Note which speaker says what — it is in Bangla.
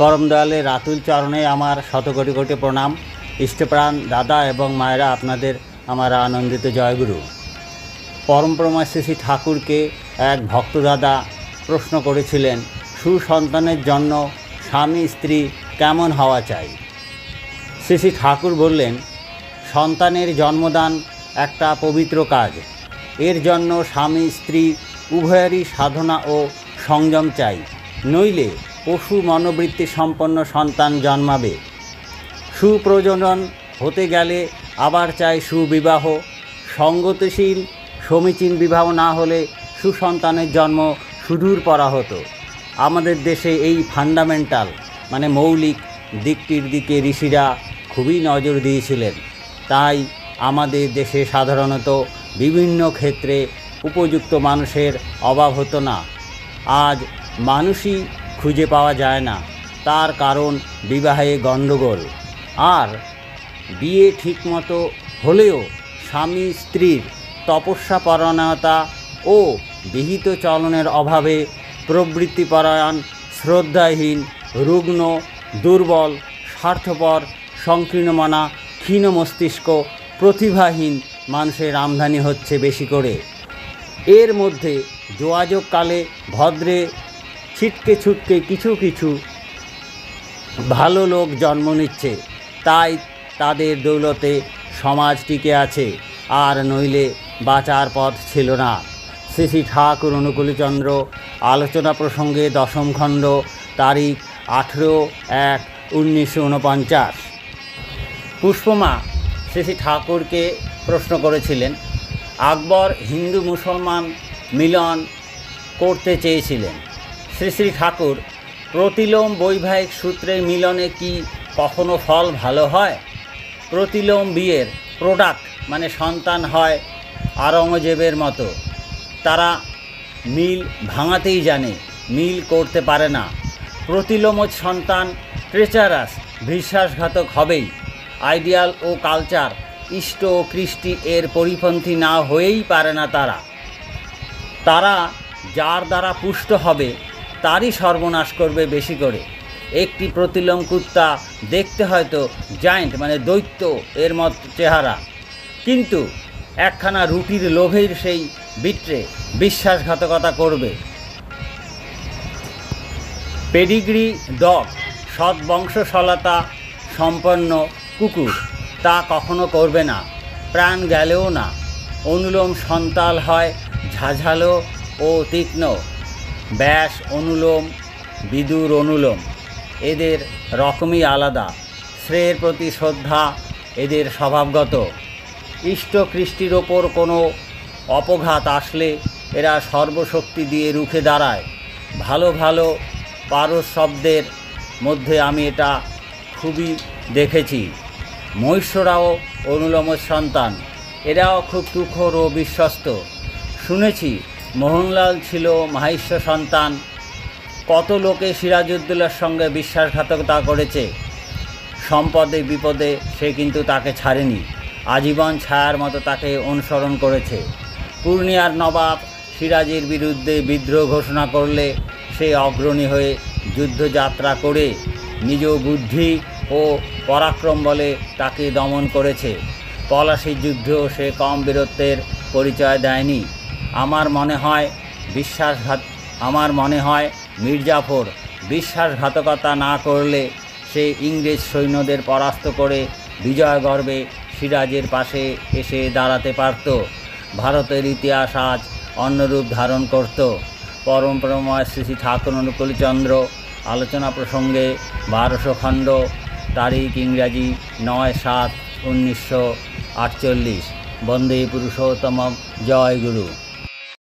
Speaker 1: পরম দয়ালের রাতুল চরণে আমার শতকোটি কোটি প্রণাম। ইষ্টপ্রাণ দাদা এবং মায়েরা, আপনাদের আমার আনন্দিত জয়গুরু। পরমপ্রমা শ্রী ঠাকুরকে এক ভক্ত দাদা প্রশ্ন করেছিলেন, সুসন্তানের জন্য স্বামী স্ত্রী কেমন হওয়া চাই? শ্রী ঠাকুর বললেন, সন্তানের জন্মদান একটা পবিত্র কাজ। এর জন্য স্বামী স্ত্রী উভয়েরই সাধনা ও সংযম চাই, নইলে পশু মনোবৃত্তি সম্পন্ন সন্তান জন্মাবে। সুপ্রজনন হতে গেলে আবার চাই সুবিবাহ। সঙ্গতিশীল সমীচীন বিবাহ না হলে সুসন্তানের জন্ম সুদূর পরা হতো। আমাদের দেশে এই ফান্ডামেন্টাল মৌলিক দিকটির দিকে ঋষিরা খুবই নজর দিয়েছিলেন। তাই আমাদের দেশে সাধারণত বিভিন্ন ক্ষেত্রে উপযুক্ত মানুষের অভাব হতো না। আজ মানুষই খুঁজে পাওয়া যায় না, তার কারণ বিবাহে গণ্ডগোল। আর বিয়ে ঠিকমতো হলেও স্বামী স্ত্রীর তপস্যাপরায়ণতা ও বিহিত চলনের অভাবে প্রবৃত্তিপরায়ণ, শ্রদ্ধাহীন, রুগ্ন, দুর্বল, স্বার্থপর, সংকীর্ণমনা, ক্ষীণ মস্তিষ্ক, প্রতিভাহীন মানুষের আমদানি হচ্ছে বেশি করে। এর মধ্যে যোগাযোগকালে ভদ্রে ছিটকে ছুটকে কিছু কিছু ভালো লোক জন্ম নিচ্ছে, তাই তাদের দৌলতে সমাজ টিকে আছে, আর নইলে বাঁচার পথ ছিল না। শ্রী ঠাকুর অনুকূলচন্দ্র আলোচনা প্রসঙ্গে 10ম খণ্ড, তারিখ 18/1/1949। পুষ্পমা শ্রী ঠাকুরকে প্রশ্ন করেছিলেন, আকবর হিন্দু মুসলমান মিলন করতে চেয়েছিলেন। শ্রী ঠাকুর, প্রতিলোম বৈবাহিক সূত্রে মিলনে কি কখনো ফল ভালো হয়? প্রতিলোম বিয়ের প্রোডাক্ট, সন্তান হয় আওরঙ্গজেবের মতো। তারা মিল ভাঙাতেই জানে, মিল করতে পারে না। প্রতিলোমজ সন্তান ট্রেচারাস, বিশ্বাসঘাতক হবেই। আইডিয়াল ও কালচার, ইষ্ট ও কৃষ্টি এর পরিপন্থী না হয়েই পারে না। তারা যার দ্বারা পুষ্ট হবে তারই সর্বনাশ করবে বেশি করে। একটি প্রতিলোম কুত্তা দেখতে হয়তো জায়েন্ট দৈত্য এর মত চেহারা, কিন্তু একখানা রুটির লোভের সেই বিট্রে বিশ্বাসঘাতকতা করবে। পেডিগ্রি ডগ, সৎ বংশশলতা সম্পন্ন কুকুর, তা কখনো করবে না, প্রাণ গেলেও না। অনুলোম সন্তাল হয় ঝাঝালো ও তীক্ষ্ণ। ব্যাস অনুলোম, বিদুর অনুলোম, এদের রকমই আলাদা। শ্রেয়ের প্রতি শ্রদ্ধা এদের স্বভাবগত। ইষ্ট কৃষ্টির ওপর কোনো অপঘাত আসলে এরা সর্বশক্তি দিয়ে রুখে দাঁড়ায়। ভালো ভালো পারস শব্দের মধ্যে আমি এটা খুবই দেখেছি। মহিষরাও অনুলোমজ সন্তান, এরাও খুব তুখোর ও বিশ্বস্ত। শুনেছি মোহনলাল ছিল মাহিষ্য সন্তান। কত লোকে সিরাজউদ্দৌলার সঙ্গে বিশ্বাসঘাতকতা করেছে। সম্পদে বিপদে সে কিন্তু তাকে ছাড়েনি, আজীবন ছায়ার মতো তাকে অনুসরণ করেছে। পূর্ণিয়ার নবাব সিরাজের বিরুদ্ধে বিদ্রোহ ঘোষণা করলে সে অগ্রণী হয়ে যুদ্ধযাত্রা করে নিজ বুদ্ধি ও পরাক্রম বলে তাকে দমন করেছে। পলাশির যুদ্ধেও সে কম বীরত্বের পরিচয় দেয়নি। আমার মনে হয় মির্জাফর বিশ্বাসঘাতকতা না করলে সে ইংরেজ সৈন্যদের পরাস্ত করে বিজয় গর্বে সিরাজের পাশে এসে দাঁড়াতে পারত। ভারতের ইতিহাস আজ অন্যরূপ ধারণ করত। পরমপ্রময় শ্রী ঠাকুর অনুকূলচন্দ্র আলোচনা প্রসঙ্গে 1200 খণ্ড, তারিখ ইংরাজি 9/7/1948। বন্দে পুরুষোত্তমম। জয় গুরু।